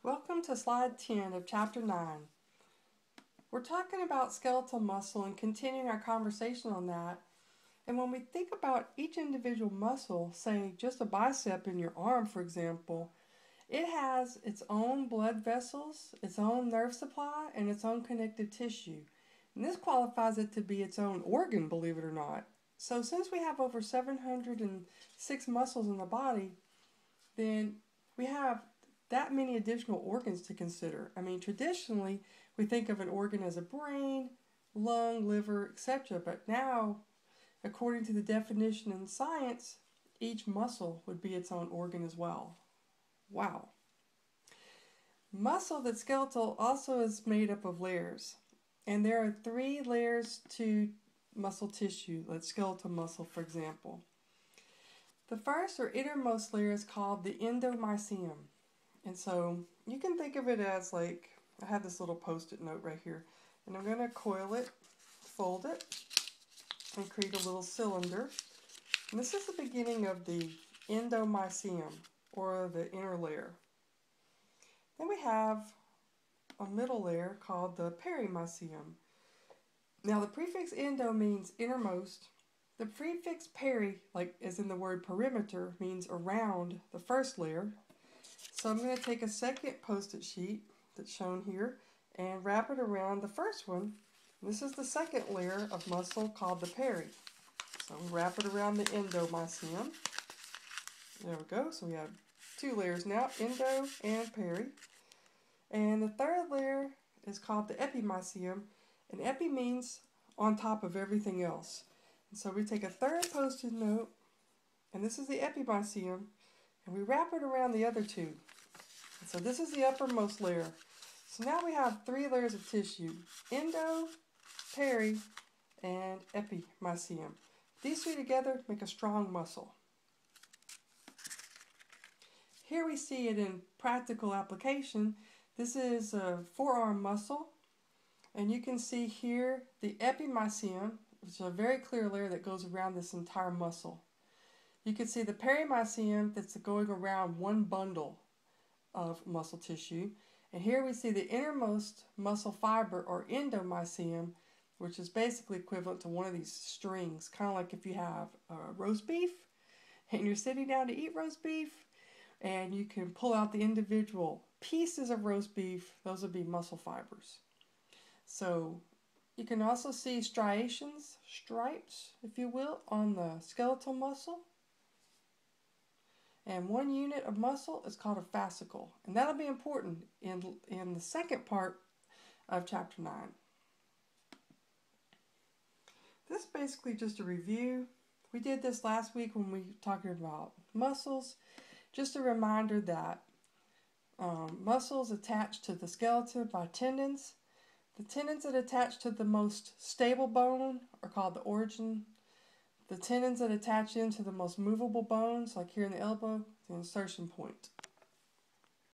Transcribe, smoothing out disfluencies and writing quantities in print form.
Welcome to slide 10 of chapter 9. We're talking about skeletal muscle and continuing our conversation on that. And when we think about each individual muscle, say just a bicep in your arm, for example, it has its own blood vessels, its own nerve supply, and its own connective tissue. And this qualifies it to be its own organ, believe it or not. So since we have over 706 muscles in the body, then we have that many additional organs to consider. I mean, traditionally, we think of an organ as a brain, lung, liver, etc. But now, according to the definition in science, each muscle would be its own organ as well. Wow. Muscle that's skeletal also is made up of layers. And there are 3 layers to muscle tissue, like skeletal muscle, for example. The first or innermost layer is called the endomysium. And so you can think of it as like, I have this little post-it note right here, and I'm going to coil it, fold it, and create a little cylinder. And this is the beginning of the endomysium, or the inner layer. Then we have a middle layer called the perimysium. Now the prefix endo means innermost. The prefix peri, like as in the word perimeter, means around the first layer. So I'm going to take a second post-it sheet that's shown here and wrap it around the first one. This is the second layer of muscle called the peri. So we wrap it around the endomysium. There we go. So we have 2 layers now, endo and peri. And the third layer is called the epimysium. And epi means on top of everything else. And so we take a third post-it note, and this is the epimysium, and we wrap it around the other 2. And so this is the uppermost layer. So now we have 3 layers of tissue: endo, peri, and epimysium. These 3 together make a strong muscle. Here we see it in practical application. This is a forearm muscle, and you can see here the epimysium, which is a very clear layer that goes around this entire muscle. You can see the perimysium that's going around one bundle of muscle tissue. And here we see the innermost muscle fiber, or endomysium, which is basically equivalent to one of these strings, kind of like if you have roast beef and you're sitting down to eat roast beef, and you can pull out the individual pieces of roast beef. Those would be muscle fibers. So you can also see striations, stripes, if you will, on the skeletal muscle. And one unit of muscle is called a fascicle. And that'll be important in the second part of chapter 9. This is basically just a review. We did this last week when we were talking about muscles. Just a reminder that muscles attached to the skeleton by tendons. The tendons that attach to the most stable bone are called the origin. The tendons that attach into the most movable bones, like here in the elbow, the insertion point.